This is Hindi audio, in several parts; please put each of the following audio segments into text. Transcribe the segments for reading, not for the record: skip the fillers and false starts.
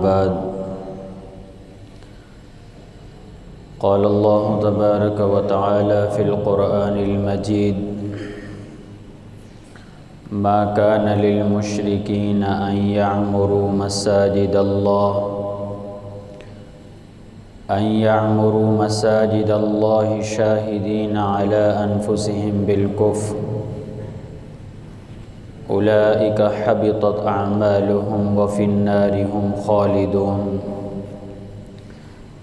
बाद क़ाल अल्लाहु तबारक व तआला फ़िल क़ुरआनिल मजीद मा कान लिल मुश्रिकीन अन यअमुरू मसाजिदल्लाहि शाहिदीन अला अनफुसिहिम बिल कुफ्र उलाइका हबितत अअमालुहुम व फिन्नारि हुम खालिदून।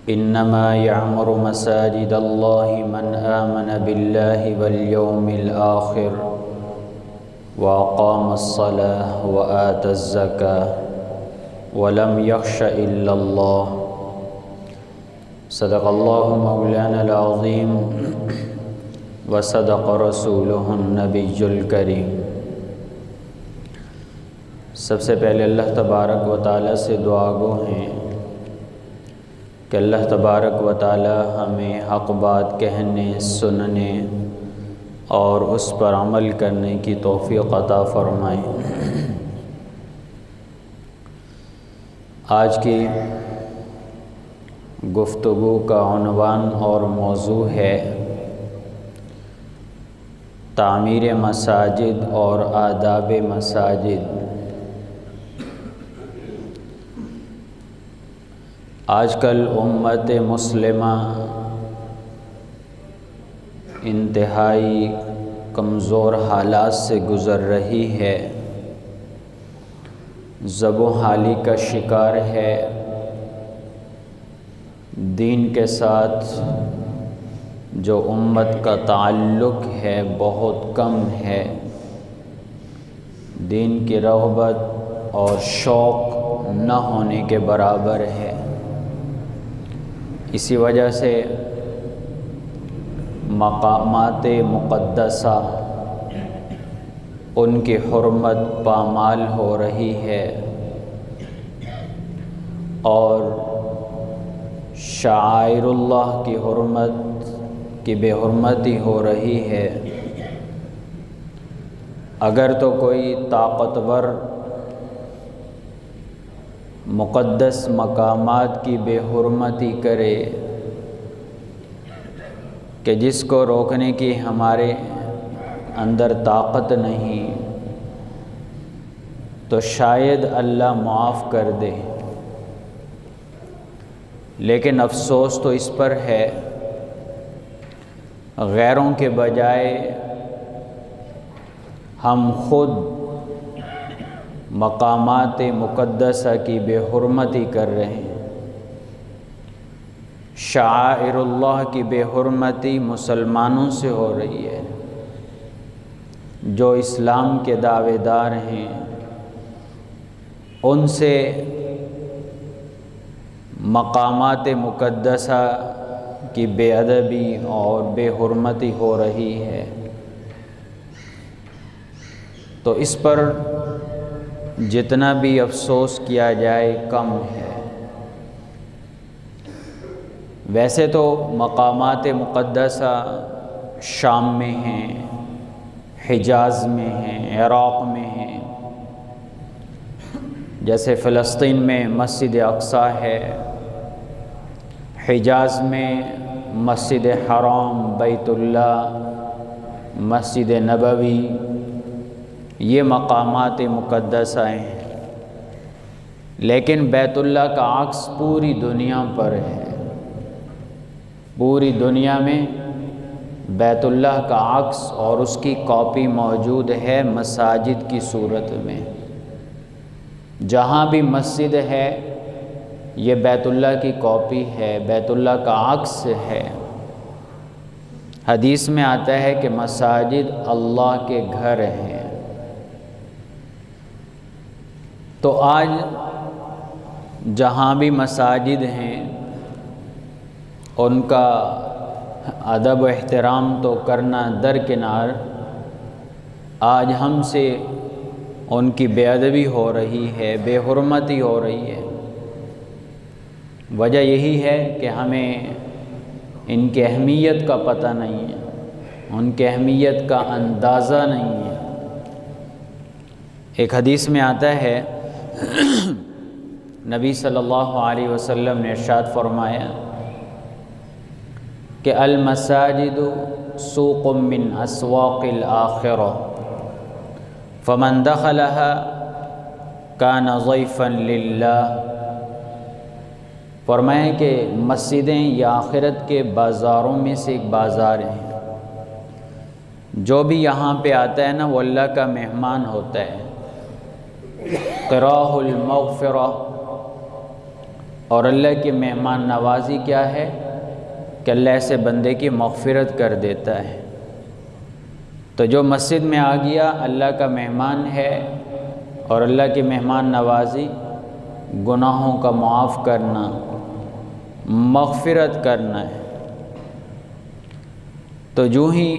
इन्नमा यअमुरु मसाजिदल्लाहि मन आमन बिल्लाहि वल यौमिल आखिर व अक़ामस्सलाह व आतज़्ज़काह व लम यख़्श इल्लल्लाह। सदक़ल्लाहु मौलानल अज़ीम व सदक़ रसूलुहुन नबियुल करीम। सबसे पहले अल्लाह तबारक व ताला से दुआगो हैं कि अल्लाह तबारक व ताला हमें हक़ बात कहने, सुनने और उस पर अमल करने की तौफ़ीक़ अता फ़रमाए। आज की गुफ्तगू का उन्वान और मौज़ू है तामीर मसाजिद और आदाब मसाजिद। आजकल उम्मत मुस्लिमा इंतहाई कमज़ोर हालात से गुज़र रही है, ज़बो हाली का शिकार है, दीन के साथ जो उम्मत का ताल्लुक़ है बहुत कम है, दीन की रग़बत और शौक़ न होने के बराबर है। इसी वजह से मक़ामात मुक़द्दसा उनकी हुर्मत पामाल हो रही है और शाइरुल्लाह की हुर्मत की बेहुरमती हो रही है। अगर तो कोई ताकतवर मुक़द्दस मकामात की बेहुरमती करे कि जिसको रोकने की हमारे अंदर ताकत नहीं, तो शायद अल्लाह माफ़ कर दे। लेकिन अफ़सोस तो इस पर है गैरों के बजाय हम खुद मकामात मुक़द्दसा की बेहुरमती कर रहे हैं। शाइरुल्लाह की बेहुरमती मुसलमानों से हो रही है जो इस्लाम के दावेदार हैं, उनसे मकामात मुक़द्दसा की बेअदबी और बेहुरमती हो रही है। तो इस पर जितना भी अफ़सोस किया जाए कम है। वैसे तो मकामात मुक़द्दसा शाम में हैं, हिजाज़ में हैं, इराक़ में हैं, जैसे फ़लस्तीन में मस्जिद अक़सा है, हिजाज़ में मस्जिद हराम, बैतुल्लाह, मस्जिद नबवी, ये मकामात मुक़द्दसा हैं। लेकिन बैतुल्लाह का अक्स पूरी दुनिया पर है। पूरी दुनिया में बैतुल्लाह का अक्स और उसकी कॉपी मौजूद है मसाजिद की सूरत में। जहाँ भी मस्जिद है ये बैतुल्लाह की कॉपी है, बैतुल्लाह का अक्स है। हदीस में आता है कि मसाजिद अल्लाह के घर हैं। तो आज जहाँ भी मसाजिद हैं उनका अदब व एहतराम तो करना दरकिनार, आज हमसे उनकी बेअदबी हो रही है, बेहुरमती हो रही है। वजह यही है कि हमें इनकी अहमियत का पता नहीं है, उनकी अहमियत का अंदाज़ा नहीं है। एक हदीस में आता है नबी सल्लल्लाहु अलैहि वसल्लम ने इरशाद फरमाया कि अल मसाजिदु सूक़ुम मिन अस्वाक़िल आखिरह फ़मन दख़लहा कान ज़ैफ़न लिल्लाह। फरमाया कि मस्जिदें या आखिरत के बाज़ारों में से एक बाज़ार है, जो भी यहाँ पे आता है ना वो अल्लाह का मेहमान होता है। क़िराहुल मग़फ़िरा, और अल्लाह की मेहमान नवाज़ी क्या है कि अल्लाह से बंदे की मग़फ़िरत कर देता है। तो जो मस्जिद में आ गया अल्लाह का मेहमान है, और अल्लाह की मेहमान नवाज़ी गुनाहों का मुआफ़ करना, मग़फ़िरत करना है। तो यूँ ही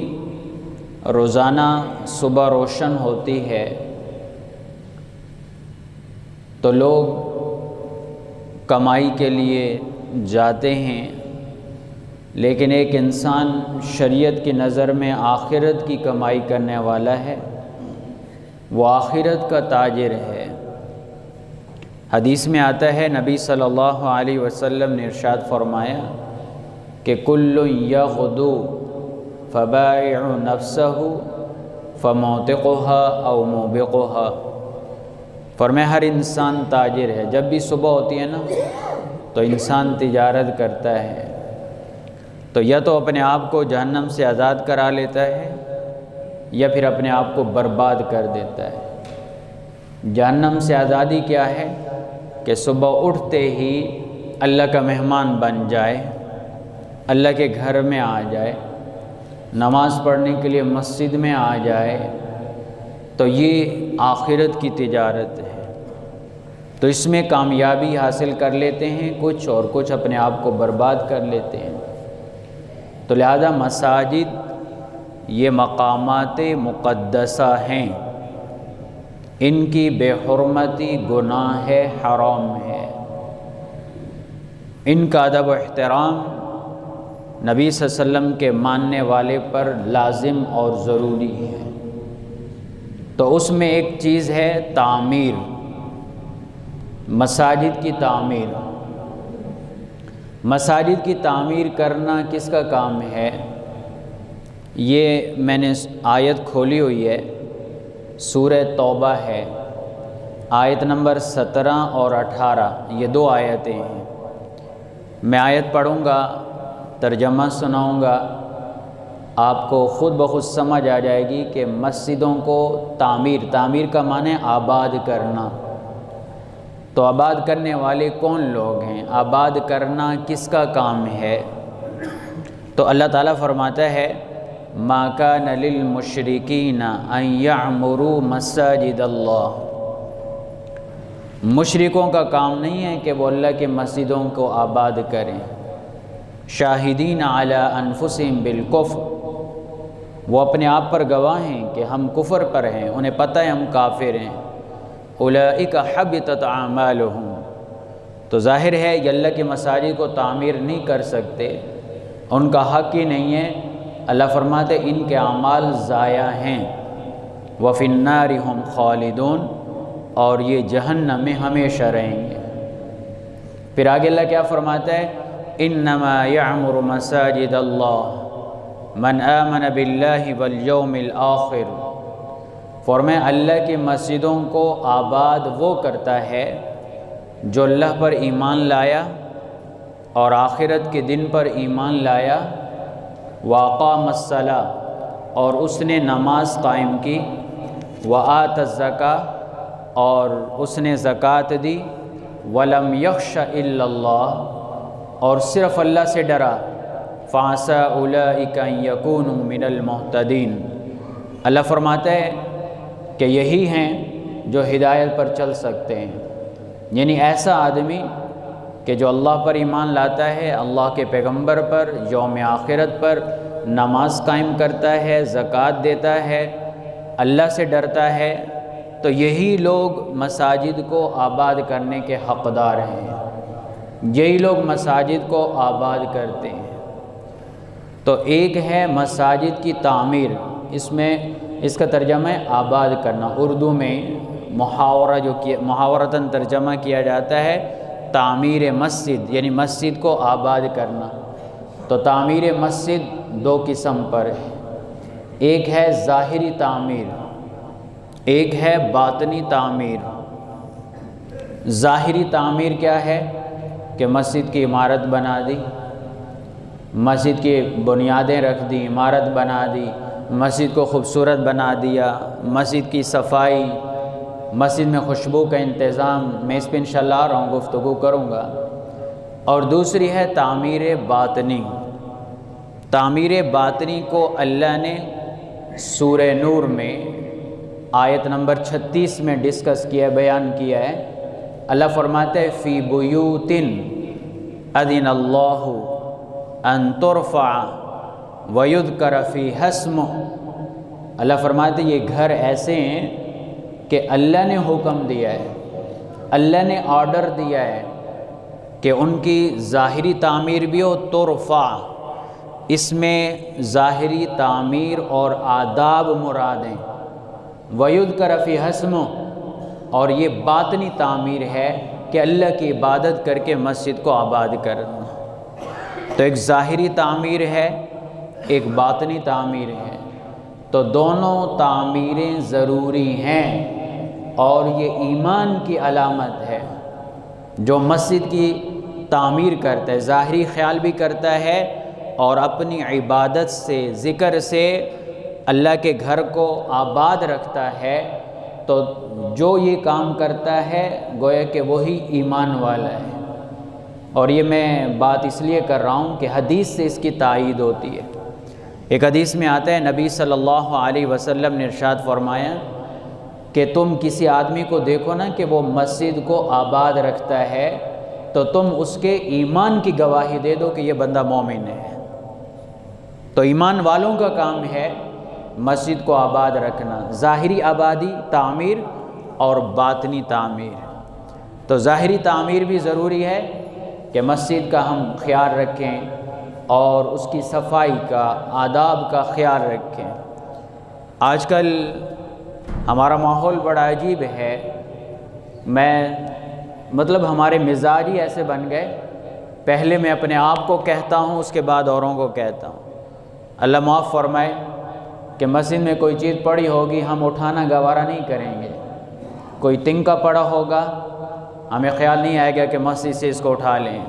रोज़ाना सुबह रोशन होती है तो लोग कमाई के लिए जाते हैं, लेकिन एक इंसान शरीयत की नज़र में आखिरत की कमाई करने वाला है, वो आखिरत का ताजिर है। हदीस में आता है नबी सल्लल्लाहु अलैहि वसल्लम ने इरशाद फरमाया कि कुल्लु यग़दु फ़बाइउ नफ्सहु फ़मौतिक़ुहा औ मुबिक़ुहा। फरमाया हर इंसान ताजिर है। जब भी सुबह होती है ना तो इंसान तिजारत करता है, तो या तो अपने आप को जहन्नम से आज़ाद करा लेता है या फिर अपने आप को बर्बाद कर देता है। जहन्नम से आज़ादी क्या है कि सुबह उठते ही अल्लाह का मेहमान बन जाए, अल्लाह के घर में आ जाए, नमाज़ पढ़ने के लिए मस्जिद में आ जाए, तो ये आखिरत की तिजारत है। तो इसमें कामयाबी हासिल कर लेते हैं कुछ, और कुछ अपने आप को बर्बाद कर लेते हैं। तो लिहाजा मसाजिद ये मकामात मुक़द्दसा हैं, इनकी बेहुरमती गुनाह है, हराम है। इनका अदब व एहतराम नबी सल्लल्लाहु अलैहि वसल्लम के मानने वाले पर लाजिम और ज़रूरी है। तो उसमें एक चीज़ है तामीर, मसाजिद की तामीर। मसाजिद की तामीर करना किसका काम है? ये मैंने आयत खोली हुई है, सूरह तौबा है, आयत नंबर 17 और 18, ये दो आयतें हैं। मैं आयत पढ़ूँगा, तर्जमा सुनाऊँगा, आपको ख़ुद ब खुद समझ आ जाएगी कि मस्जिदों को तामीर का माने आबाद करना। तो आबाद करने वाले कौन लोग हैं? आबाद करना किसका काम है? तो अल्लाह ताला फरमाता है मा कान लिल मुशरिकीना अन यअमुरू मसाजिद अल्लाह। मुशरिकों का काम नहीं है कि वो अल्लाह के मस्जिदों को आबाद करें। शाहिदीन अला अनफुसिहिम बिल कुफ्र, वो अपने आप पर गवाह हैं कि हम कुफ़र पर हैं, उन्हें पता है हम काफिर हैं। उलाइका हबितत आमालुहुम, तो ज़ाहिर है ये अल्लाह के मसाजिद को तामीर नहीं कर सकते, उनका हक़ ही नहीं है। अल्लाह फरमाते इनके अमाल ज़ाया हैं। व फिन्नारि हुम खालिदून, और ये जहन्नम में हमेशा रहेंगे। फिर आगे अल्लाह क्या फरमाता है? इन्नमा यअमुरु मसाजिद अल्लाह मन आमन बिल्लाहि वल यौमिल आखिर। फरमाया अल्लाह की मस्जिदों को आबाद वो करता है जो अल्लाह पर ईमान लाया और आखिरत के दिन पर ईमान लाया, वाक़ामस्सला, और उसने नमाज कायम की, व आतज़्ज़का, और उसने ज़कात दी, वलम यख्शा इल्लल्लाह, और सिर्फ़ अल्लाह से डरा, फ़ासा उलाइका यकूनु मिनल मुहतदीन। अल्लाह फरमाता है कि यही हैं जो हिदायत पर चल सकते हैं। यानी ऐसा आदमी कि जो अल्लाह पर ईमान लाता है, अल्लाह के पैगंबर पर, यौम आखिरत पर, नमाज कायम करता है, ज़कात देता है, अल्लाह से डरता है, तो यही लोग मसाजिद को आबाद करने के हक़दार हैं। यही लोग मसाजिद को आबाद करते हैं। तो एक है मसाजिद की तामीर, इसमें इसका तर्जमा है आबाद करना। उर्दू में मुहावरा जो किया, मुहावरतन तर्जमा किया जाता है तामीर मस्जिद यानी मस्जिद को आबाद करना। तो तामीर मस्जिद दो किस्म पर है, एक है ज़ाहिरी तामीर, एक है बातनी तामीर। ज़ाहिरी तामीर क्या है कि मस्जिद की इमारत बना दी, मस्जिद की बुनियादें रख दी, इमारत बना दी, मस्जिद को खूबसूरत बना दिया, मस्जिद की सफाई, मस्जिद में खुशबू का इंतज़ाम। मैं इस पर इंशाअल्लाह आ रहा हूँ, गुफ्तगू करूँगा। और दूसरी है तामीर बातनी। तामीर बातनी को अल्लाह ने सूरह नूर में आयत नंबर 36 में डिस्कस किया, बयान किया है। अल्लाह फरमाते हैं फ़ी बुयूतिन अज़िनल्लाहु अन तुरफ़ा व युज़कर फ़ी हस्मुहु। अल्लाह फरमाते ये घर ऐसे हैं कि अल्लाह ने हुक्म दिया है, अल्लाह ने ऑर्डर दिया है कि उनकी ज़ाहिरी तामीर भी हो, तुरफ़ा। इसमें ज़ाहिरी तामीर और आदाब मुरादें, वयुज़कर फ़ी हस्मुहु, और ये बातनी तामीर है कि अल्लाह की इबादत करके मस्जिद को आबाद करना। तो एक ज़ाहिरी तामीर है, एक बातनी तामीर है। तो दोनों तामीरें ज़रूरी हैं और ये ईमान की अलामत है। जो मस्जिद की तामीर करता है, ज़ाहिरी ख्याल भी करता है और अपनी इबादत से, ज़िक्र से अल्लाह के घर को आबाद रखता है, तो जो ये काम करता है गोया कि वही ईमान वाला है। और ये मैं बात इसलिए कर रहा हूँ कि हदीस से इसकी तायीद होती है। एक हदीस में आता है, नबी सल्लल्लाहु अलैहि वसल्लम ने इरशाद फरमाया कि तुम किसी आदमी को देखो ना कि वो मस्जिद को आबाद रखता है, तो तुम उसके ईमान की गवाही दे दो कि ये बंदा मोमिन है। तो ईमान वालों का काम है मस्जिद को आबाद रखना, ज़ाहिरी आबादी तामीर और बातनी तामीर। तो ज़ाहिरी तामीर भी ज़रूरी है कि मस्जिद का हम ख्याल रखें और उसकी सफाई का, आदाब का ख्याल रखें। आजकल हमारा माहौल बड़ा अजीब है। मतलब हमारे मिजाज ही ऐसे बन गए, पहले मैं अपने आप को कहता हूँ, उसके बाद औरों को कहता हूँ। अल्लाह माफ़ फरमाए कि मस्जिद में कोई चीज़ पड़ी होगी, हम उठाना गवारा नहीं करेंगे। कोई तिनका पड़ा होगा, हमें ख्याल नहीं आएगा कि मस्जिद से इसको उठा लें।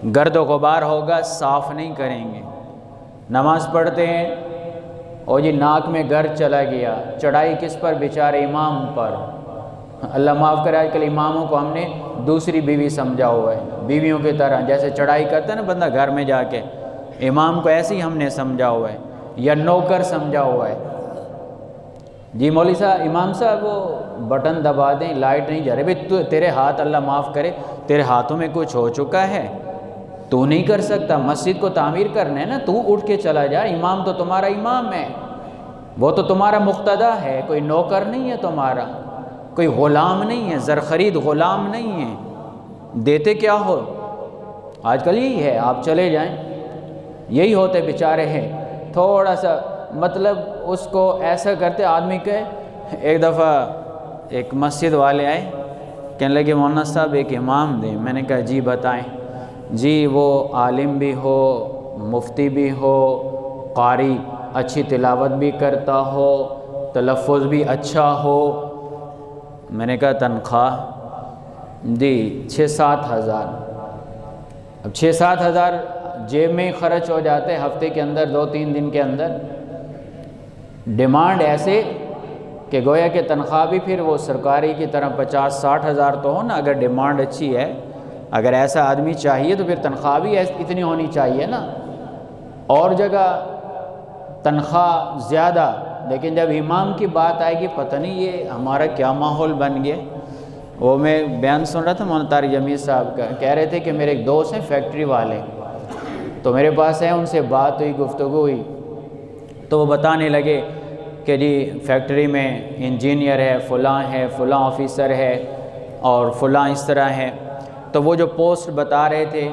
गर्द व गुबार होगा, साफ़ नहीं करेंगे। नमाज़ पढ़ते हैं और ये नाक में गर्द चला गया, चढ़ाई किस पर? बेचारे इमाम पर। अल्लाह माफ़ करे, आजकल इमामों को हमने दूसरी बीवी समझा हुआ है, बीवियों की तरह। जैसे चढ़ाई करता है ना बंदा घर में जाके, इमाम को ऐसे ही हमने समझा हुआ है, या नौकर समझा हुआ है। जी मौलवी साहब, इमाम साहब वो बटन दबा दें, लाइट नहीं जा रही। भाई तेरे हाथ, अल्लाह माफ़ करे, तेरे हाथों में कुछ हो चुका है, तू नहीं कर सकता। मस्जिद को तामीर करना है ना, तू उठ के चला जा। इमाम तो तुम्हारा इमाम है, वो तो तुम्हारा मुक्तदा है, कोई नौकर नहीं है तुम्हारा, कोई ग़ुलाम नहीं है, ज़रख़रीद ग़ुलाम नहीं है। देते क्या हो? आजकल यही है, आप चले जाएं, यही होते बेचारे हैं। थोड़ा सा मतलब उसको ऐसा करते आदमी के। एक दफ़ा एक मस्जिद वाले आए, कहने लगे मौलाना साहब एक इमाम दें। मैंने कहा जी बताएं। जी वो आलिम भी हो, मुफ्ती भी हो, कारी, अच्छी तिलावत भी करता हो, तलफ़्फ़ुज़ भी अच्छा हो। मैंने कहा तनख्वाह जी 6-7 हज़ार। अब 6-7 हज़ार जेब में खर्च हो जाते हैं हफ्ते के अंदर, 2-3 दिन के अंदर। डिमांड ऐसे कि गोया कि तनख्वाह भी फिर वो सरकारी की तरह 50-60 हज़ार तो हो ना। अगर डिमांड अच्छी है, अगर ऐसा आदमी चाहिए तो फिर तनख्वाह भी इतनी होनी चाहिए ना। और जगह तनख्वाह ज़्यादा, लेकिन जब इमाम की बात आएगी, पता नहीं ये हमारा क्या माहौल बन गया। वो मैं बयान सुन रहा था मौलाना तारिक जमील साहब का, कह रहे थे कि मेरे एक दोस्त हैं फैक्ट्री वाले, तो मेरे पास है, उनसे बात हुई, गुफ्तगू हुई, तो वो बताने लगे कि जी फैक्ट्री में इंजीनियर है, फ़लाँ ऑफिसर है और फ़लाँ इस तरह है। तो वो जो पोस्ट बता रहे थे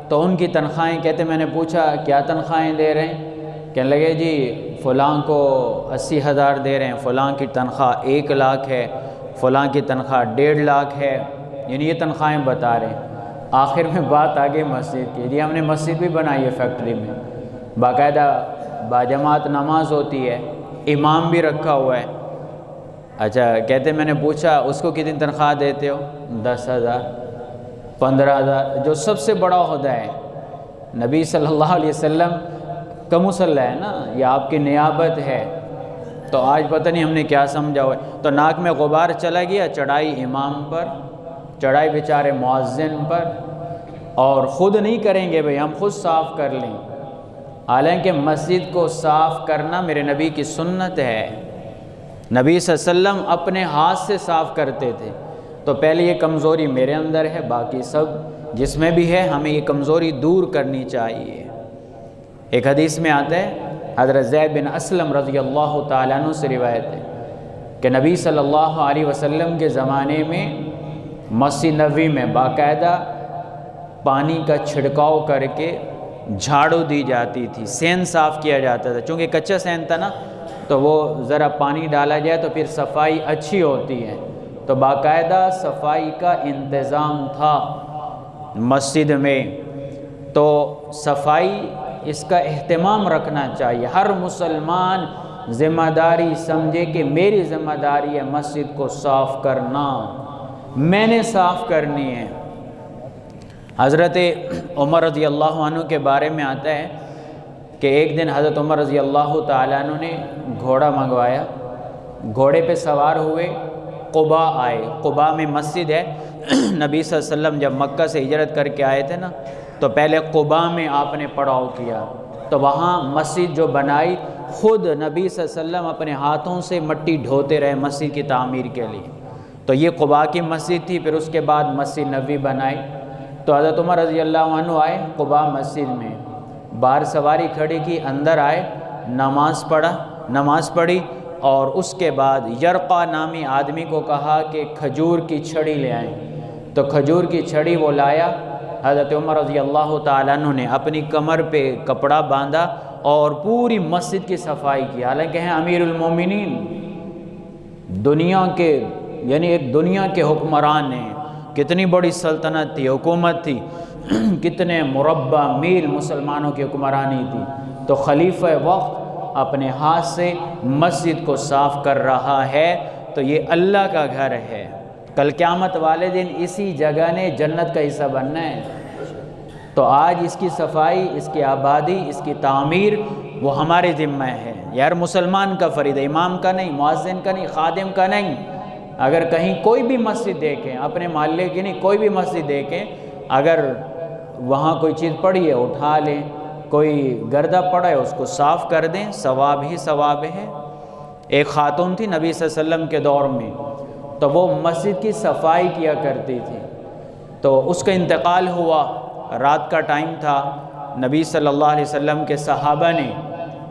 तो उनकी तनख्वाहें, कहते मैंने पूछा क्या तनख्वाहें दे रहे हैं? कहने लगे जी फ़लाँ को 80 हज़ार दे रहे हैं, फ़लाँ की तनख्वाह 1 लाख है, फ़लाँ की तनख्वाह 1.5 लाख है। यानी ये तनख्वाहें बता रहे हैं। आखिर में बात आ गई मस्जिद की। जी हमने मस्जिद भी बनाई है फैक्ट्री में, बाकायदा बाजमात नमाज होती है, इमाम भी रखा हुआ है। अच्छा कहते मैंने पूछा उसको कितनी तनख्वाह देते हो? 10,000 15,000। जो सबसे बड़ा ओहदा है नबी सल्लल्लाहु अलैहि वसल्लम का मुसल्ला है ना, ये आपकी नियाबत है। तो आज पता नहीं हमने क्या समझा हुआ है। तो नाक में गुबार चला गया, चढ़ाई इमाम पर, चढ़ाई बेचारे मुअज्जिन पर, और ख़ुद नहीं करेंगे भाई हम खुद साफ़ कर लें। हालांकि मस्जिद को साफ़ करना मेरे नबी की सुन्नत है। नबी सल्लल्लाहु अलैहि वसल्लम अपने हाथ से साफ़ करते थे। तो पहले ये कमज़ोरी मेरे अंदर है, बाकी सब जिसमें भी है हमें ये कमज़ोरी दूर करनी चाहिए। एक हदीस में आता है, हज़रत ज़ैद बिन असलम रज़ियल्लाहु ताला अन्हु से रिवायत है कि नबी सल्लल्लाहु अलैहि वसल्लम के ज़माने में मस्जिद नबवी में बाकायदा पानी का छिड़काव करके झाड़ू दी जाती थी, सैन साफ़ किया जाता था। चूँकि कच्चा सैन था ना, तो वो ज़रा पानी डाला जाए तो फिर सफाई अच्छी होती है। तो बाकायदा सफाई का इंतज़ाम था मस्जिद में। तो सफाई इसका एहतमाम रखना चाहिए। हर मुसलमान ज़िम्मेदारी समझे कि मेरी ज़िम्मेदारी है मस्जिद को साफ़ करना, मैंने साफ़ करनी है। हज़रत उमर रज़ी अल्लाह अन्हु के बारे में आता है कि एक दिन हज़रत उमर रज़ी अल्लाह ताला अन्हु ने घोड़ा मंगवाया, घोड़े पे सवार हुए, कुबा आए। कुबा में मस्जिद है। नबी सल्लल्लाहु अलैहि वसल्लम जब मक्का से हिजरत करके आए थे ना, तो पहले कुबा में आपने पड़ाव किया। तो वहाँ मस्जिद जो बनाई, ख़ुद नबी सल्लल्लाहु अलैहि वसल्लम अपने हाथों से मट्टी ढोते रहे मस्जिद की तामीर के लिए। तो ये कुबा की मस्जिद थी। फिर उसके बाद मस्जिद नबवी बनाई। तो हज़रत उमर रज़ी अल्लाह अन्हु आए कुबा मस्जिद में, बाहर सवारी खड़ी की, अंदर आए, नमाज़ पढ़ी और उसके बाद यरक़ा नामी आदमी को कहा कि खजूर की छड़ी ले आएँ। तो खजूर की छड़ी वो लाया। हज़रत उमर रज़ी अल्लाह ताला अन्हु ने अपनी कमर पे कपड़ा बांधा और पूरी मस्जिद की सफाई की। हालांकि हैं अमीरुल मोमिनीन, दुनिया के यानी एक दुनिया के हुक्मरान हैं, कितनी बड़ी सल्तनत थी, हुकूमत थी, कितने मुरब्बा मील मुसलमानों की हुक्मरानी थी। तो खलीफा वक्त अपने हाथ से मस्जिद को साफ़ कर रहा है। तो ये अल्लाह का घर है। कल क़यामत वाले दिन इसी जगह ने जन्नत का हिस्सा बनना है। तो आज इसकी सफाई, इसकी आबादी, इसकी तामीर वो हमारे ज़िम्मा है। यार मुसलमान का फ़रीद है, इमाम का नहीं, मुअज्जिन का नहीं, खादिम का नहीं। अगर कहीं कोई भी मस्जिद देखें, अपने मोहल्ले की नहीं, कोई भी मस्जिद देखें, अगर वहाँ कोई चीज़ पड़ी है उठा लें, कोई गर्दा पड़ा है उसको साफ़ कर दें, सवाब ही सवाब है। एक खातून थी नबी सल्लल्लाहु अलैहि वसल्लम के दौर में, तो वो मस्जिद की सफाई किया करती थी। तो उसका इंतकाल हुआ, रात का टाइम था। नबी सल्लल्लाहु अलैहि वसल्लम के सहाबा ने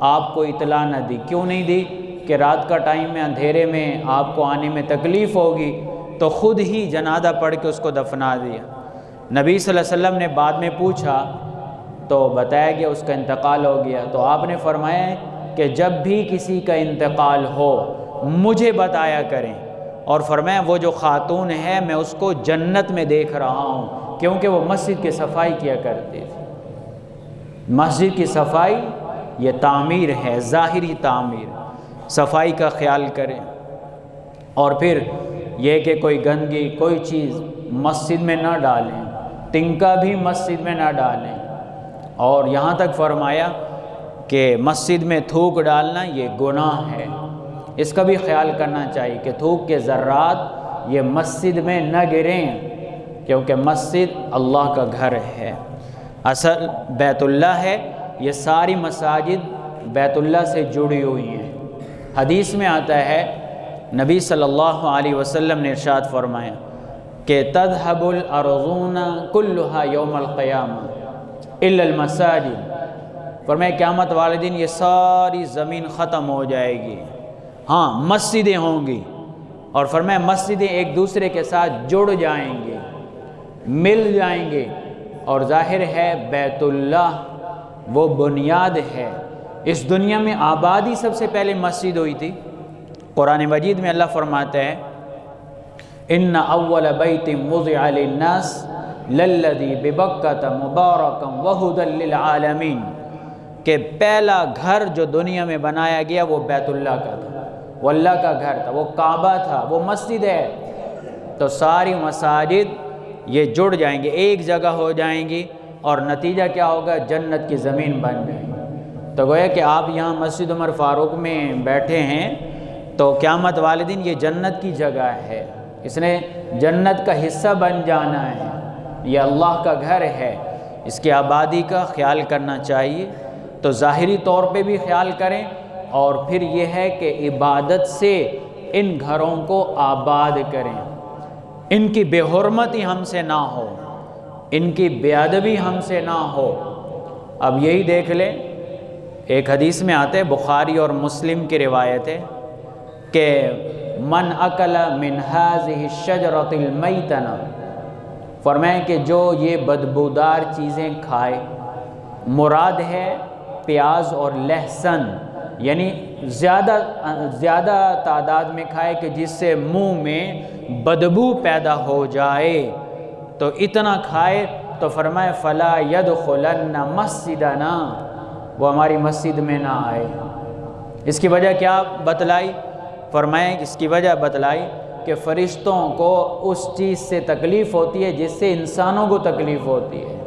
आपको इतला न दी। क्यों नहीं दी? कि रात का टाइम में अंधेरे में आपको आने में तकलीफ़ होगी। तो ख़ुद ही जनाजा पढ़ के उसको दफना दिया। नबी सल्लल्लाहु अलैहि वसल्लम ने बाद में पूछा तो बताया गया उसका इंतकाल हो गया। तो आपने फरमाया कि जब भी किसी का इंतकाल हो मुझे बताया करें, और फरमाया वो जो खातून है मैं उसको जन्नत में देख रहा हूँ, क्योंकि वो मस्जिद की सफाई किया करती थी। मस्जिद की सफाई ये तामीर है, ज़ाहिरी तामीर, सफाई का ख्याल करें। और फिर यह कि कोई गंदगी, कोई चीज़ मस्जिद में ना डालें, तिनका भी मस्जिद में ना डालें। और यहाँ तक फरमाया कि मस्जिद में थूक डालना ये गुनाह है, इसका भी ख्याल करना चाहिए कि थूक के ज़र्रात ये मस्जिद में न गिरें, क्योंकि मस्जिद अल्लाह का घर है, असल बैतुल्लाह है। ये सारी मसाजिद बैतुल्लाह से जुड़ी हुई हैं। हदीस में आता है नबी सल्लल्लाहु अलैहि वसल्लम ने इरशाद फरमाया कि तज़हबुल अर्ज़ूना कुल्लुहा यौमल क़ियामा इल्लल मसाजिद। फरमाया क़यामत वाले दिन ये सारी ज़मीन ख़त्म हो जाएगी, हाँ मस्जिदें होंगी। और फरमाया मस्जिदें एक दूसरे के साथ जुड़ जाएंगे, मिल जाएंगे। और ज़ाहिर है बैतुल्लाह वो बुनियाद है। इस दुनिया में आबादी सबसे पहले मस्जिद हुई थी। कुरान मजीद में अल्लाह फरमाता है इन्ना अव्वल बैतिन वुज़िअ लिन्नास लल्लज़ी बिबक्कत मुबारकम वहुदल लिल आलमीन, कि पहला घर जो दुनिया में बनाया गया वो बैतुल्लाह का था, वो अल्लाह का घर था, वो काबा था, वो मस्जिद है। तो सारी मसाजिद ये जुड़ जाएंगे, एक जगह हो जाएंगी, और नतीजा क्या होगा, जन्नत की ज़मीन बन जाएगी। तो गोया कि आप यहाँ मस्जिद उमर फ़ारूक में बैठे हैं तो क़यामत वाले दिन ये जन्नत की जगह है, इसने जन्नत का हिस्सा बन जाना है, ये अल्लाह का घर है, इसकी आबादी का ख्याल करना चाहिए। तो ज़ाहिरी तौर पे भी ख्याल करें, और फिर ये है कि इबादत से इन घरों को आबाद करें, इनकी बेहुरमती हमसे ना हो, इनकी बेअदबी हमसे ना हो। अब यही देख लें, एक हदीस में आते हैं, बुखारी और मुस्लिम की रिवायत है कि मन अकला मिन हाज़िहि शजरतिल मैतना, फरमाएं कि जो ये बदबूदार चीज़ें खाए, मुराद है प्याज और लहसुन, यानी ज़्यादा तादाद में खाए कि जिससे मुंह में बदबू पैदा हो जाए, तो इतना खाए तो फरमाए फ़ला यदखुलन्ना मस्जिदना, वो हमारी मस्जिद में ना आए। इसकी वजह क्या बतलाई, फरमाए इसकी वजह बतलाई कि फ़रिश्तों को उस चीज़ से तकलीफ़ होती है जिससे इंसानों को तकलीफ़ होती है,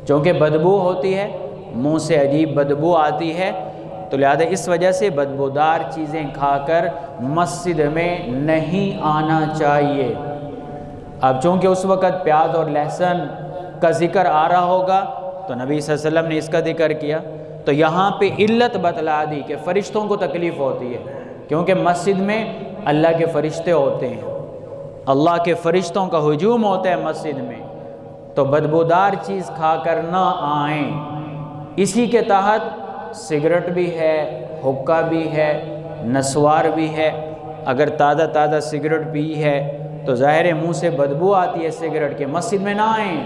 चूँकि बदबू होती है, मुंह से अजीब बदबू आती है, तो लिहाजा इस वजह से बदबूदार चीज़ें खाकर मस्जिद में नहीं आना चाहिए। अब चूँकि उस वक़्त प्याज और लहसुन का ज़िक्र आ रहा होगा तो नबी सल्लल्लाहु अलैहि वसल्लम ने इसका ज़िक्र किया, तो यहाँ पे इल्लत बतला दी कि फ़रिश्तों को तकलीफ़ होती है, क्योंकि मस्जिद में अल्लाह के फ़रिश्ते होते हैं, अल्लाह के फ़रिश्तों का हुजूम होता है मस्जिद में, तो बदबूदार चीज़ खाकर ना आएँ। इसी के तहत सिगरेट भी है, हुक्का भी है, नस्वार भी है। अगर ताज़ा सिगरेट पी है तो ज़ाहिर मुंह से बदबू आती है सिगरेट के, मस्जिद में ना आएँ।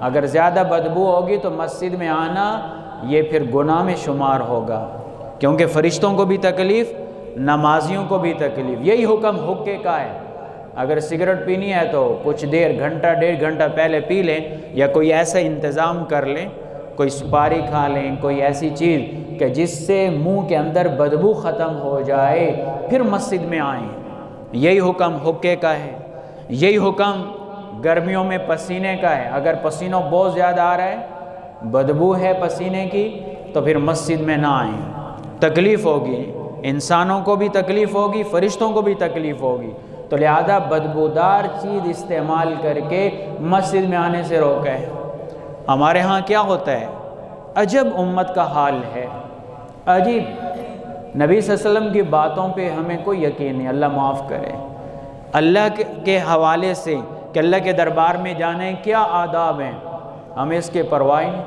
अगर ज़्यादा बदबू होगी तो मस्जिद में आना ये फिर गुनाह में शुमार होगा, क्योंकि फ़रिश्तों को भी तकलीफ़, नमाजियों को भी तकलीफ़। यही हुक्म हुक्के का है, अगर सिगरेट पीनी है तो कुछ देर, घंटा डेढ़ घंटा पहले पी लें, या कोई ऐसा इंतज़ाम कर लें, कोई सुपारी खा लें, कोई ऐसी चीज़ कि जिससे मुंह के अंदर बदबू ख़त्म हो जाए, फिर मस्जिद में आएँ। यही हुक्म हुक्के का है। यही हुक्म गर्मियों में पसीने का है। अगर पसीना बहुत ज़्यादा आ रहा है, बदबू है पसीने की, तो फिर मस्जिद में ना आएँ, तकलीफ़ होगी, इंसानों को भी तकलीफ़ होगी, फ़रिश्तों को भी तकलीफ़ होगी। तो लिहाजा बदबूदार चीज़ इस्तेमाल करके मस्जिद में आने से रोका है। हमारे यहाँ क्या होता है, अजब उम्मत का हाल है, अजीब। नबी सल्लल्लाहु अलैहि वसल्लम की बातों पे हमें कोई यकीन नहीं, अल्लाह माफ़ करे। अल्लाह के हवाले से कि अल्लाह के दरबार में जाने क्या आदाब हैं, हमें इसके परवाह नहीं।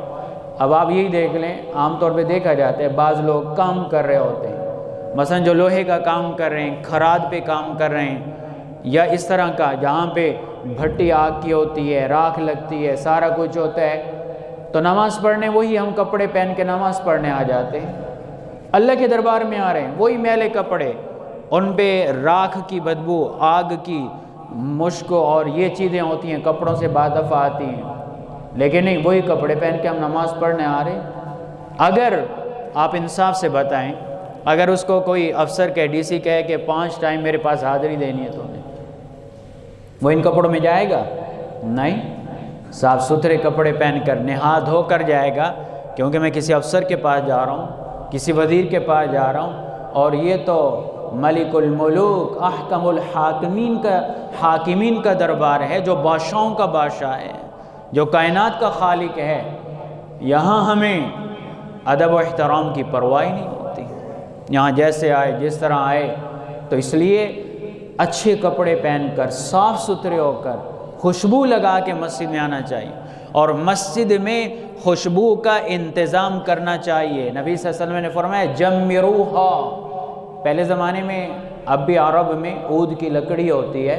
अब आप यही देख लें, आमतौर पे देखा जाता है बाज़ लोग काम कर रहे होते हैं, मसलन जो लोहे का काम कर रहे हैं, खराद पे काम कर रहे हैं, या इस तरह का जहाँ पे भट्टी आग की होती है, राख लगती है, सारा कुछ होता है, तो नमाज़ पढ़ने वही हम कपड़े पहन के नमाज़ पढ़ने आ जाते हैं। अल्लाह के दरबार में आ रहे हैं, वही मैले कपड़े, उन पे राख की बदबू, आग की मुश्क और ये चीज़ें होती हैं, कपड़ों से बाद दफ़ा आती हैं, लेकिन नहीं, वही कपड़े पहन के हम नमाज़ पढ़ने आ रहे हैं। अगर आप इंसाफ से बताएं, अगर उसको कोई अफसर कहे, डीसी कहे कि 5 टाइम मेरे पास हाज़िरी देनी है तुम्हें, वो इन कपड़ों में जाएगा? नहीं, साफ़ सुथरे कपड़े पहनकर नहा धोकर जाएगा, क्योंकि मैं किसी अफसर के पास जा रहा हूँ, किसी वज़ीर के पास जा रहा हूँ, और ये तो मलिकुल मुलूक अहकमुल हाकिमीन का दरबार है, जो बादशाहों का बादशाह है, जो कायनात का खालिक है। यहाँ हमें अदब व एहतराम की परवाह नहीं होती, यहाँ जैसे आए, जिस तरह आए। तो इसलिए अच्छे कपड़े पहनकर, साफ़ सुथरे होकर, खुशबू लगा के मस्जिद में आना चाहिए, और मस्जिद में खुशबू का इंतज़ाम करना चाहिए। नबी सल्लल्लाहु अलैहि वसल्लम ने फरमाया जम्मिरूहा। पहले ज़माने में, अब भी अरब में ऊद की लकड़ी होती है,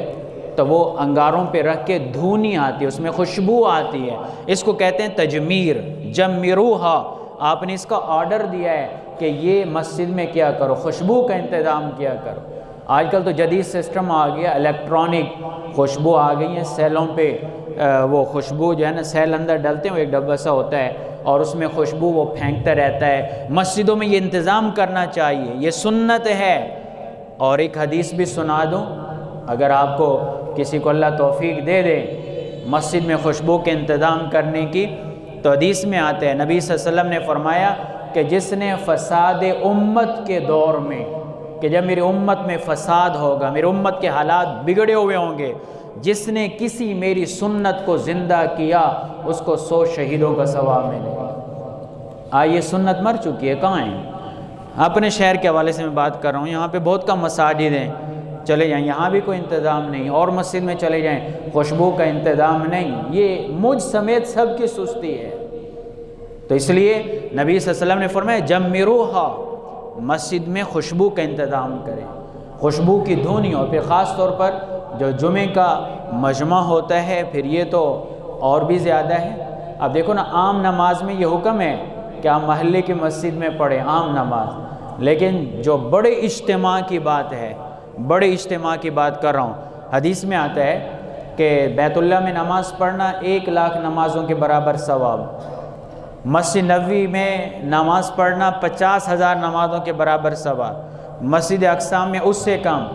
तो वो अंगारों पे रख के धूनी आती है, उसमें खुशबू आती है, इसको कहते हैं तजमीर, जम्मिरूहा। आपने इसका ऑर्डर दिया है कि ये मस्जिद में क्या करो, खुशबू का इंतज़ाम किया करो। आजकल तो जदीद सिस्टम आ गया, इलेक्ट्रॉनिक खुशबू आ गई है सेलों पे। वो खुशबू जो है ना, सेल अंदर डालते हैं, वो एक डब्बा सा होता है और उसमें खुशबू वो फेंकता रहता है। मस्जिदों में ये इंतज़ाम करना चाहिए, ये सुन्नत है। और एक हदीस भी सुना दूँ, अगर आपको किसी को अल्लाह तौफीक दे दे मस्जिद में खुशबू के इंतज़ाम करने की, तो हदीस में आते हैं नबी सल्लल्लाहु अलैहि वसल्लम ने फरमाया कि जिसने फ़साद उम्मत के दौर में, कि जब मेरी उम्मत में फ़साद होगा, मेरी उम्मत के हालात बिगड़े हुए होंगे, जिसने किसी मेरी सुन्नत को ज़िंदा किया उसको 100 शहीदों का सवाब मिलेगा। ये सुन्नत मर चुकी है, कहाँ है? अपने शहर के हवाले से मैं बात कर रहा हूँ। यहाँ पे बहुत कम मसाजिद हैं, चले जाएँ, यहाँ भी कोई इंतज़ाम नहीं। और मस्जिद में चले जाएँ, खुशबू का इंतज़ाम नहीं। ये मुझ समेत सब की सुस्ती है। तो इसलिए नबी सल्लल्लाहु अलैहि वसल्लम ने फरमाया जम्मिरूहा, मस्जिद में खुशबू का इंतज़ाम करें, खुशबू की धुन हो। फिर ख़ास तौर पर जो जुमे का मजमा होता है, फिर ये तो और भी ज़्यादा है। अब देखो ना, आम नमाज में ये हुक्म है कि आप महल्ले की मस्जिद में पढ़ें आम नमाज, लेकिन जो बड़े इज्तिमा की बात है, बड़े इज्तिमा की बात कर रहा हूँ, हदीस में आता है कि बैतुल्लाह में नमाज़ पढ़ना 1 लाख नमाज़ों के बराबर सवाब, मस्जिद नबवी में नमाज़ पढ़ना 50,000 नमाज़ों के बराबर सवाब, मस्जिद अक़सा में उससे कम।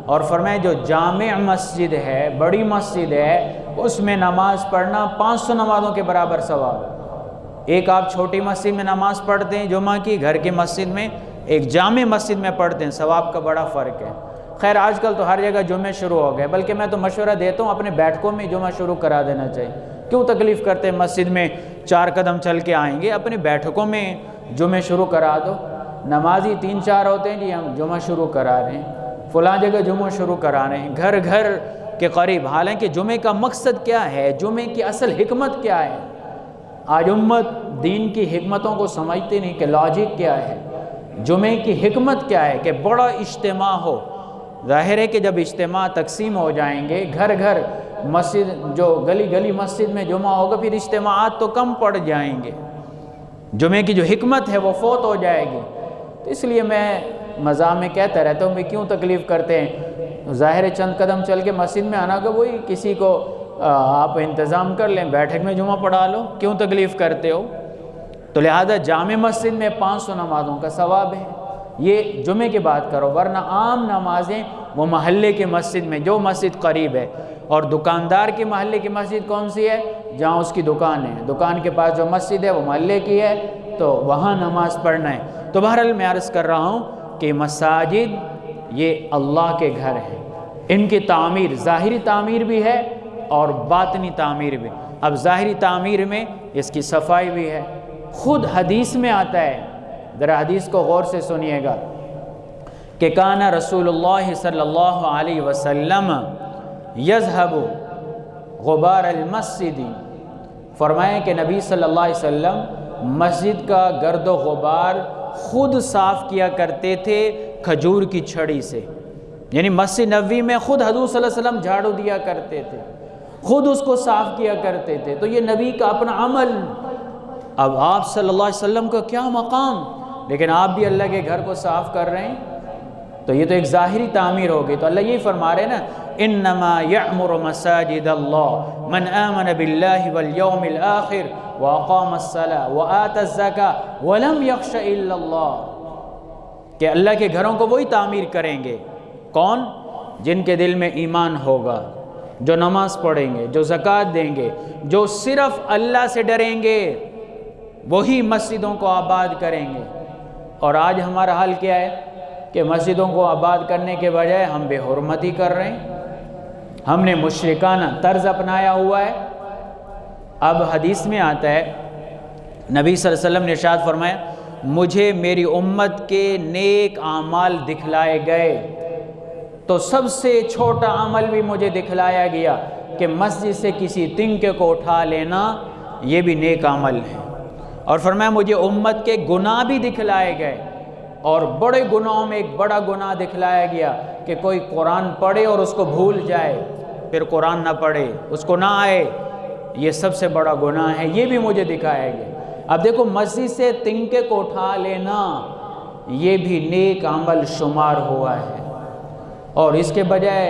और फरमाए जो जामे मस्जिद है, बड़ी मस्जिद है, उसमें नमाज़ पढ़ना 500 नमाज़ों के बराबर सवाब। एक आप छोटी मस्जिद में नमाज़ पढ़ते हैं जुमा की, घर की मस्जिद में, एक जामे मस्जिद में पढ़ते हैं, सवाब का बड़ा फ़र्क है। खैर आजकल तो हर जगह जुमे शुरू हो गए, बल्कि मैं तो मशवरा देता हूँ अपने बैठकों में जुमा शुरू करा देना चाहिए। क्यों तकलीफ़ करते हैं? मस्जिद में 4 कदम चल के आएंगे, अपनी बैठकों में जुमे शुरू करा दो। नमाजी 3-4 होते हैं जी, हम जुमा शुरू करा रहे हैं, फ़लाँ जगह जुमा शुरू करा रहे हैं, घर घर के करीब। हालांकि जुमे का मकसद क्या है, जुमे की असल हिकमत क्या है? आज उम्मत दीन की हिकमतों को समझती नहीं कि लॉजिक क्या है, जुमे की हिकमत क्या है कि बड़ा इज्तिमा हो। ज़ाहिर है कि जब इज्तिमा तकसीम हो जाएंगे, घर घर मस्जिद, जो गली गली मस्जिद में जुमा होगा, फिर इज्तिमाआत तो कम पड़ जाएंगे, जुमे की जो हिकमत है वो फौत हो जाएगी। तो इसलिए मैं मज़ाक में कहता रहता हूँ, मैं क्यों तकलीफ़ करते हैं? ज़ाहिर है चंद कदम चल के मस्जिद में आना, का वही किसी को आप इंतज़ाम कर लें, बैठक में जुमा पढ़ा लो, क्यों तकलीफ़ करते हो? तो लिहाजा जामे मस्जिद में 500 नमाज़ों का सवाब है। ये जुमे की बात करो, वरना आम नमाजें वो महल्ले के मस्जिद में, जो मस्जिद करीब है। और दुकानदार के महल्ले की मस्जिद कौन सी है? जहाँ उसकी दुकान है, दुकान के पास जो मस्जिद है वो महल्ले की है, तो वहाँ नमाज़ पढ़ना है। तो बहरहाल मैं अर्ज़ कर रहा हूँ कि मसाजिद ये अल्लाह के घर हैं, इनकी तामीर ज़ाहिरी तामीर भी है और बातनी तामीर भी। अब ज़ाहिरी तामीर में इसकी सफाई भी है। ख़ुद हदीस में आता है, ज़रा हदीस को गौर से सुनिएगा, कि काना रसूलुल्लाह सल्लल्लाहु अलैहि वसल्लम यज़हबु गुबार अल-मस्जिद, फरमाएँ कि नबी सल्लल्लाहु अलैहि वसल्लम मस्जिद का गर्द गुबार ख़ुद साफ़ किया करते थे खजूर की छड़ी से। यानी मस्जिद नबवी में ख़ुद हज़ूर सल्लल्लाहु अलैहि वसल्लम झाड़ू दिया करते थे, ख़ुद उसको साफ़ किया करते थे। तो ये नबी का अपना अमल। अब आप सल्लल्लाहु अलैहि वसल्लम का क्या मकाम, लेकिन आप भी अल्लाह के घर को साफ़ कर रहे हैं, तो ये तो एक ज़ाहिरी तामीर होगी। तो अल्लाह यही फरमा रहे ना, इन्नमा यअमुरु मसाजिद अल्लाह मन आमन बिल्लाहि वल यौमिल आखिर व अक़ामस्सलाह व आतज़्ज़काह व लम यख़्श इल्लल्लाह, कि अल्लाह के घरों को वही तामीर करेंगे। कौन? जिनके दिल में ईमान होगा, जो नमाज पढ़ेंगे, जो ज़कात देंगे, जो सिर्फ़ अल्लाह से डरेंगे, वही मस्जिदों को आबाद करेंगे। और आज हमारा हाल क्या है कि मस्जिदों को आबाद करने के बजाय हम बेहुरमती कर रहे हैं, हमने मुशरिकाना तर्ज अपनाया हुआ है। अब हदीस में आता है, नबी सल्लल्लाहु अलैहि वसल्लम ने इरशाद फरमाया, मुझे मेरी उम्मत के नेक आमाल दिखलाए गए, तो सबसे छोटा अमल भी मुझे दिखलाया गया कि मस्जिद से किसी तिनके को उठा लेना, ये भी नेक अमल है। और फरमाया मुझे उम्मत के गुनाह भी दिखलाए गए, और बड़े गुनाहों में एक बड़ा गुनाह दिखलाया गया कि कोई कुरान पढ़े और उसको भूल जाए, फिर कुरान ना पढ़े, उसको ना आए, ये सबसे बड़ा गुनाह है, ये भी मुझे दिखाया गया। अब देखो, मस्जिद से तिनके को उठा लेना ये भी नेक अमल शुमार हुआ है। और इसके बजाय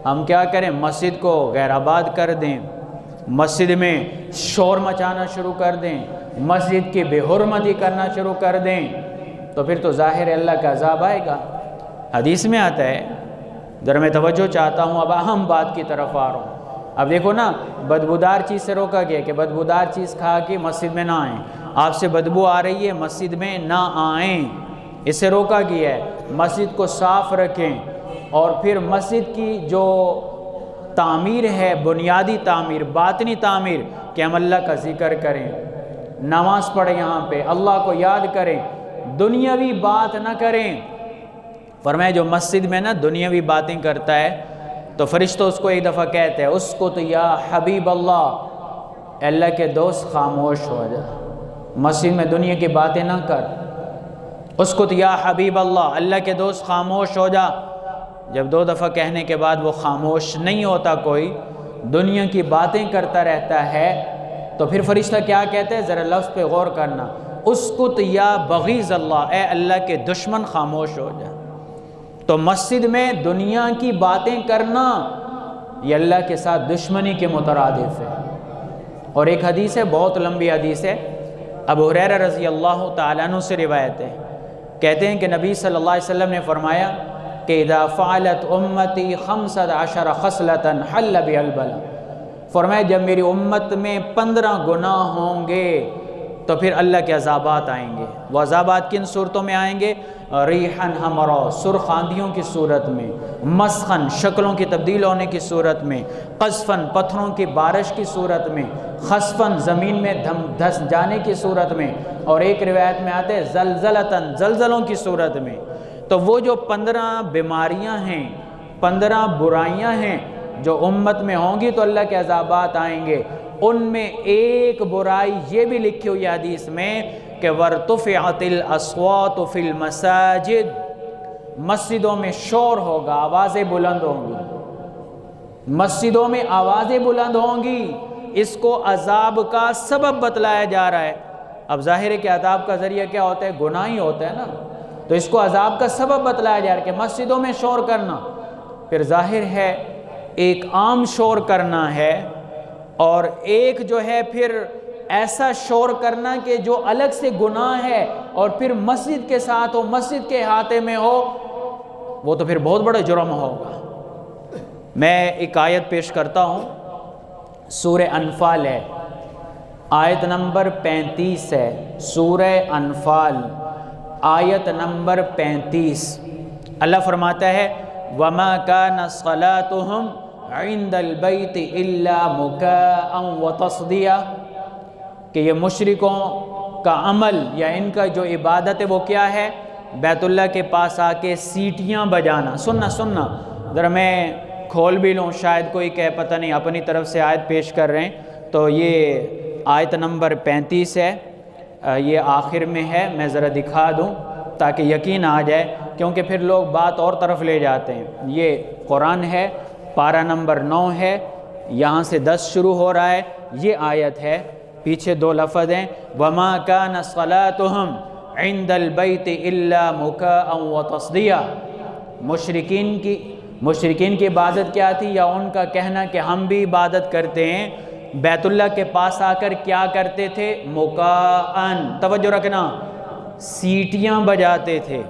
हम क्या करें, मस्जिद को गैराबाद कर दें, मस्जिद में शोर मचाना शुरू कर दें, मस्जिद की बेहुरमती करना शुरू कर दें, तो फिर तो ज़ाहिर अल्लाह का अज़ाब आएगा। हदीस में आता है, ज़रा मैं तवज्जो चाहता हूँ, अब अहम बात की तरफ आ रहा हूँ। अब देखो ना, बदबूदार चीज़ से रोका गया कि बदबूदार चीज़ खा के मस्जिद में ना आएँ। आपसे बदबू आ रही है, मस्जिद में ना आएँ, इससे रोका गया है। मस्जिद को साफ़ रखें और फिर मस्जिद की जो तामीर है, बुनियादी तामीर, बातनी तामीर, कि हम अल्लाह का ज़िक्र करें, नमाज़ पढ़ें, यहाँ पे अल्लाह को याद करें, दुनियावी बात ना करें। फरमाया जो मस्जिद में ना दुनियावी बातें करता है तो फरिश्तों उसको एक दफ़ा कहते हैं, उसको तो या हबीब अल्लाह, अल्लाह के दोस्त खामोश हो जा, मस्जिद में दुनिया की बातें ना कर। उसको तो या हबीब अल्लाह, अल्लाह के दोस्त खामोश हो जा। जब 2 दफ़ा कहने के बाद वो खामोश नहीं होता, कोई दुनिया की बातें करता रहता है, तो फिर फरिश्ता क्या कहते हैं, ज़रा लफ्ज़ पे गौर करना, उसको तो या बगीज़ अल्लाह, ए अल्लाह के दुश्मन खामोश हो जा। तो मस्जिद में दुनिया की बातें करना ये अल्लाह के साथ दुश्मनी के मुतरादिफ है। और एक हदीस है, बहुत लंबी हदीस है, अबू हुरैरा रज़ी अल्लाह तआला अन्हु से रिवायत है, कहते हैं कि नबी सल्लल्लाहु अलैहि वसल्लम ने फरमाया कि इज़ा फ़अलत उम्मती 15 खसलतन हल्ल बिहल बला, फरमाया जब मेरी उम्मत में 15 गुनाह होंगे तो फिर अल्लाह के अज़ाबात आएंगे। वो अज़ाबात किन सूरतों में आएंगे, रीहन हमरा, सुर्ख आंधियों की सूरत में, मस्खन, शक्लों की तब्दील होने की सूरत में, कस्फन, पत्थरों की बारिश की सूरत में, खसफन, ज़मीन में धस जाने की सूरत में, और एक रिवायत में आते हैं जलजलतन, जलजलों की सूरत में। तो वो जो 15 बीमारियां हैं, 15 बुराइयां हैं जो उम्मत में होंगी तो अल्लाह के अज़ाबात आएंगे। उनमें एक बुराई ये भी लिखी हुई हदीस में कि वरतुफ़िअतिल अस्वातु फिल मसाजिद, मस्जिदों में शोर होगा, आवाज़ें बुलंद होंगी, मस्जिदों में आवाज़ें बुलंद होंगी। इसको अज़ाब का सबब बतलाया जा रहा है। अब ज़ाहिर है कि अज़ाब का ज़रिया क्या होता है, गुनाह ही होता है ना, तो इसको अज़ाब का सबब बतलाया जा रहा है कि मस्जिदों में शोर करना। फिर ज़ाहिर है एक आम शोर करना है और एक जो है फिर ऐसा शोर करना कि जो अलग से गुनाह है और फिर मस्जिद के साथ हो, मस्जिद के अहाते में हो, वो तो फिर बहुत बड़ा जुर्म होगा। मैं एक आयत पेश करता हूँ, सूरह अनफाल है, आयत नंबर 35 है, सूरह अनफाल आयत नंबर 35। अल्लाह फरमाता है वमा कान सलातुहुम इंदल बैत इल्ला मुकाअन व तस्दिया, कि ये मुशरिकों का अमल या इनका जो इबादत है वो क्या है, बैतुल्लाह के पास आके सीटियाँ बजाना। सुनना ज़रा मैं खोल भी लूँ, शायद कोई कहे पता नहीं अपनी तरफ से आयत पेश कर रहे हैं। तो ये आयत नंबर 35 है, ये आखिर में है, मैं ज़रा दिखा दूँ ताकि यकीन आ जाए, क्योंकि फिर लोग बात और तरफ ले जाते हैं। ये कुरान है, पारा नंबर 9 है, यहाँ से 10 शुरू हो रहा है, ये आयत है, पीछे 2 लफ्ज़ हैं, वमा कान सलातुहुम इंदल बैत इल्ला मुकाअन व तस्दिया। मुशरिकीन की इबादत क्या थी, या उनका कहना कि हम भी इबादत करते हैं, बैतुल्लाह के पास आकर क्या करते थे, मुकाअन, तवज्जो रखना, सीटियाँ बजाते थे,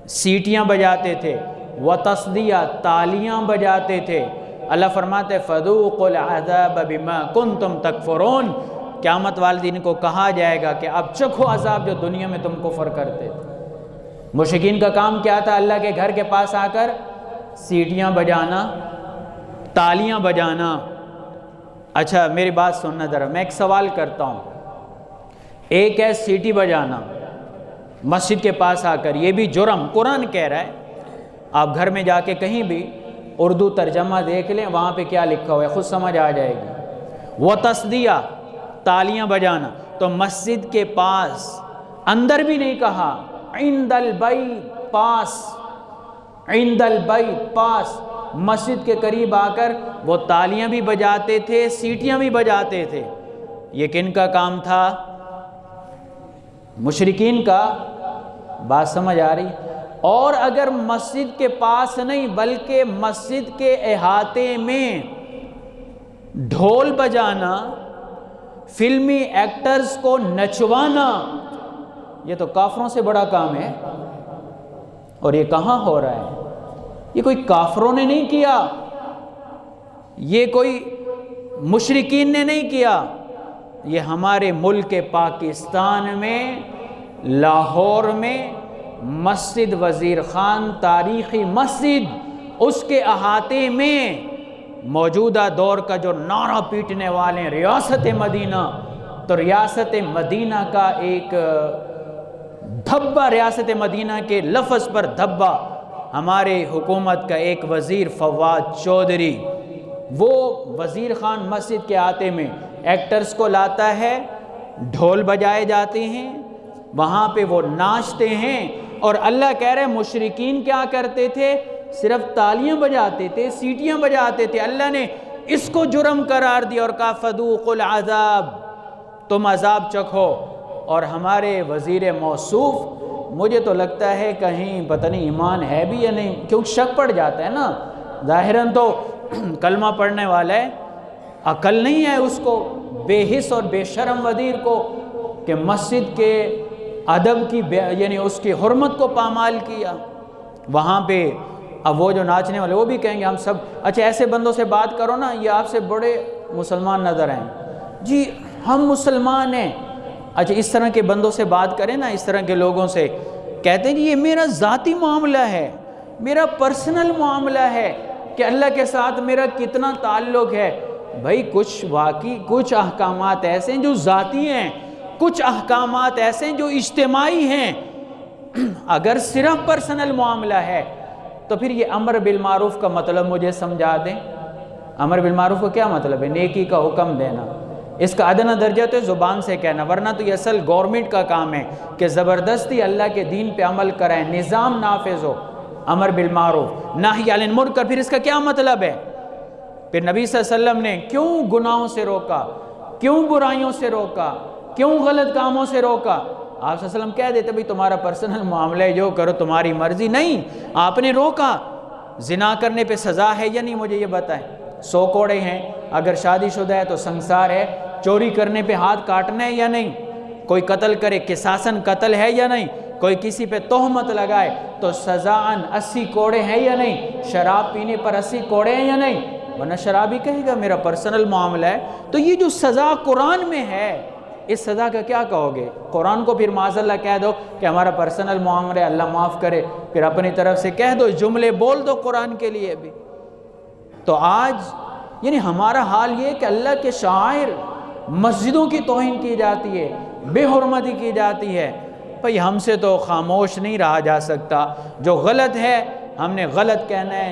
सीटियाँ बजाते थे, व तस्दिया, तालियाँ बजाते थे। अल्लाह फरमाते फ़ज़ूक़ुल अज़ाब बिमा कुन्तुम तकफ़ुरून, क़यामत वाले दिन को कहा जाएगा कि अब चखो अज़ाब जो दुनिया में तुम कुफ़र करते थे। मुशरिकीन का काम क्या था, अल्लाह के घर के पास आकर सीटियाँ बजाना, तालियाँ बजाना। अच्छा मेरी बात सुनना ज़रा, मैं एक सवाल करता हूँ, एक है सीटी बजाना मस्जिद के पास आकर, ये भी जुर्म, कुरान कह रहा है। आप घर में जाके कहीं भी उर्दू तर्जमा देख लें, वहाँ पे क्या लिखा हुआ है खुद समझ आ जाएगी। वो तस्दिया, तालियां बजाना, तो मस्जिद के पास, अंदर भी नहीं कहा, इंदल बैत, पास, इंदल बैत, पास, मस्जिद के करीब आकर वो तालियां भी बजाते थे, सीटियां भी बजाते थे। ये किन का काम था, मुशरिकीन का। बात समझ आ रही? और अगर मस्जिद के पास नहीं बल्कि मस्जिद के अहाते में ढोल बजाना, फिल्मी एक्टर्स को नचवाना, ये तो काफरों से बड़ा काम है। और ये कहाँ हो रहा है? ये कोई काफरों ने नहीं किया, ये कोई मुशरिकीन ने नहीं किया, ये हमारे मुल्क पाकिस्तान में लाहौर में मस्जिद वज़ीर ख़ान तारीख़ी मस्जिद, उसके अहाते में मौजूदा दौर का जो नारा पीटने वाले रियासत मदीना, तो रियासत मदीना का एक धब्बा, रियासत मदीना के लफ्ज़ पर धब्बा, हमारे हुकूमत का एक वज़ीर फवाद चौधरी, वो वज़ीर ख़ान मस्जिद के आते में एक्टर्स को लाता है, ढोल बजाए जाते हैं, वहाँ पे वो नाचते हैं। और अल्लाह कह रहे हैं मुशरिकीन क्या करते थे? सिर्फ तालियां बजाते थे, सीटियां बजाते थे। अल्लाह ने इसको जुर्म करार दिया और कहा फदूकुल अज़ाब, तुम अज़ाब चखो। और हमारे वज़ीर मौसूफ़, मुझे तो लगता है कहीं पता नहीं ईमान है भी या नहीं, क्योंकि शक पड़ जाता है ना। ज़ाहिरन तो कलमा पढ़ने वाला है, अकल नहीं है उसको, बेहिस और बेशरम वज़ीर को, कि मस्जिद के अदब की यानी उसकी हुर्मत को पामाल किया। वहाँ पे अब वो जो नाचने वाले वो भी कहेंगे हम सब, अच्छा ऐसे बंदों से बात करो ना, ये आपसे बड़े मुसलमान नज़र आए जी, हम मुसलमान हैं। अच्छा इस तरह के बंदों से बात करें ना, इस तरह के लोगों से, कहते हैं कि ये मेरा ज़ाती मामला है, मेरा पर्सनल मामला है कि अल्लाह के साथ मेरा कितना ताल्लुक़ है। भाई कुछ वाकई कुछ अहकामात ऐसे हैं जो ज़ाती हैं, कुछ अहकामात ऐसे हैं जो इज्तिमाई हैं। अगर सिर्फ पर्सनल मामला है तो फिर ये अमर बिल मारूफ का मतलब मुझे समझा दें। अमर बिल मारूफ का क्या मतलब है? नेकी का हुक्म देना। इसका अदना दर्जा तो ज़ुबान से कहना, वरना तो ये असल गवर्नमेंट का काम है कि ज़बरदस्ती अल्लाह के दीन पे अमल कराएं, निज़ाम नाफिज हो। अमर बिल मारूफ नाही अनिल मुनकर, फिर इसका क्या मतलब है? फिर नबी सल्लल्लाहु अलैहि वसल्लम ने क्यों गुनाहों से रोका, क्यों बुराइयों से रोका, क्यों गलत कामों से रोका? आप सल्लल्लाहु अलैहि वसल्लम कह देते भाई तुम्हारा पर्सनल मामला है, जो करो तुम्हारी मर्जी। नहीं, आपने रोका। जिना करने पे सज़ा है या नहीं, मुझे ये बताएं। 100 कोड़े हैं, अगर शादीशुदा है तो संसार है। चोरी करने पे हाथ काटना है या नहीं? कोई कत्ल करे, किसासन कत्ल है या नहीं? कोई किसी पे तोहमत लगाए तो सज़ाअन 80 कोड़े हैं या नहीं? शराब पीने पर 80 कोड़े हैं या नहीं? वरना शराबी कहेगा मेरा पर्सनल मामला है। तो ये जो सज़ा कुरान में है, इस सज़ा का क्या कहोगे? कुरान को फिर माज़अल्लाह कह दो कि हमारा पर्सनल मामला है, अल्लाह माफ़ करे, फिर अपनी तरफ से कह दो, जुमले बोल दो कुरान के लिए भी। तो आज यानी हमारा हाल ये कि अल्लाह के शायर मस्जिदों की तौहीन की जाती है, बेहुरमती की जाती है। भाई हमसे तो खामोश नहीं रहा जा सकता। जो गलत है हमने गलत कहना है,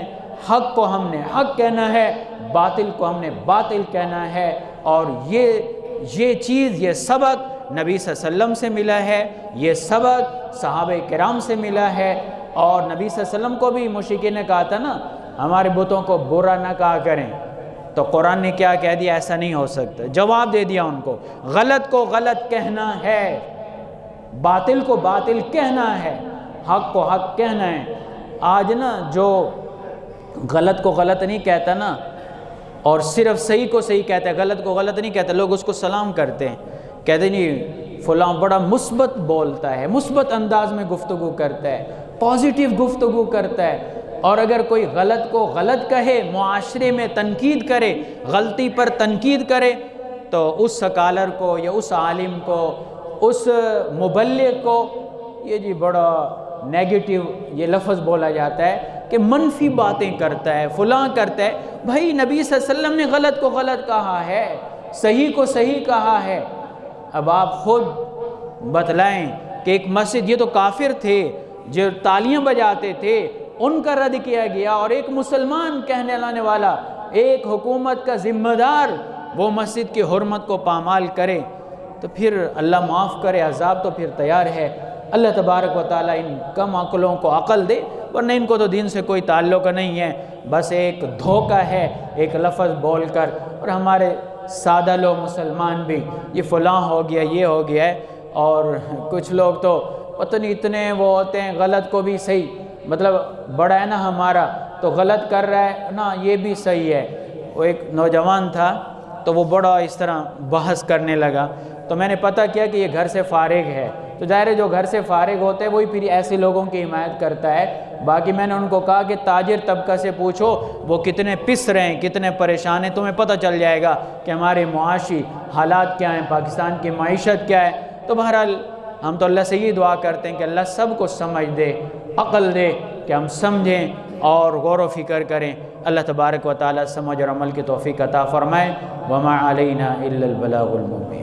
हक़ को हमने हक़ कहना है, बातिल को हमने बातिल कहना है। और ये चीज़, ये सबक नबी सल्लल्लाहु अलैहि वसल्लम से मिला है, ये सबक सहाबे किराम से मिला है। और नबी सल्लल्लाहु अलैहि वसल्लम को भी मुशरिकीन ने कहा था ना, हमारे बुतों को बुरा ना कहा करें। तो कुरान ने क्या कह दिया? ऐसा नहीं हो सकता। जवाब दे दिया उनको, गलत को गलत कहना है, बातिल को बातिल कहना है, हक़ को हक़ कहना है। आज ना जो गलत को गलत नहीं कहता ना, और सिर्फ सही को सही कहता है, गलत को गलत नहीं कहता, लोग उसको सलाम करते हैं, कहते नहीं फ़लाँ बड़ा मुस्बत बोलता है, मुस्बत अंदाज में गुफ्तगू करता है, पॉजिटिव गुफ्तगू करता है। और अगर कोई गलत को गलत कहे, मुआशरे में तनकीद करे, गलती पर तनकीद करे, तो उस स्कॉलर को या उस आलिम को, उस मुबल्लिग को ये जी बड़ा नेगेटिव ये लफ्ज़ बोला जाता है कि मनफी बातें करता है, फ़लाँ करता है। भाई नबी सल्लल्लाहु अलैहि वसल्लम ने गलत को गलत कहा है, सही को सही कहा है। अब आप खुद बतलाएं कि एक मस्जिद, ये तो काफिर थे जो तालियां बजाते थे, उनका रद्द किया गया, और एक मुसलमान कहने लाने वाला, एक हुकूमत का ज़िम्मेदार वो मस्जिद की हुर्मत को पामाल करे, तो फिर अल्लाह माफ़ करे, अज़ाब तो फिर तैयार है। अल्लाह तबारक व तआला इन कम अक़लों को अक़ल दे, वरना इनको तो दीन से कोई ताल्लुक़ नहीं है, बस एक धोखा है एक लफ्ज़ बोल कर। और हमारे सादा लोग मुसलमान भी ये फ़लाँ हो गया, ये हो गया है, और कुछ लोग तो पता नहीं इतने वो होते हैं, गलत को भी सही मतलब बड़ा है ना हमारा तो गलत कर रहा है ना, ये भी सही है। वो एक नौजवान था तो वो बड़ा इस तरह बहस करने लगा, तो मैंने पता किया कि ये घर से फारिग है। तो ज़ाहिर है जो घर से फारिग होते हैं वही फिर ऐसे लोगों की हिमायत करता है। बाकी मैंने उनको कहा कि ताजिर तबका से पूछो वो कितने पिस रहे हैं, कितने परेशान हैं, तुम्हें पता चल जाएगा कि हमारे मुआशी हालात क्या हैं, पाकिस्तान की मईशत क्या है। तो बहरहाल हम तो अल्लाह से ये दुआ करते हैं कि अल्लाह सबको समझ दे, अक़ल दे, कि हम समझें और गौर व फ़िक्र करें। अल्लाह तबारक व तआला समझ और अमल की तौफ़ीक़ अता फ़रमाए। वमा अलैना इल्लल बलागुल मुबीन।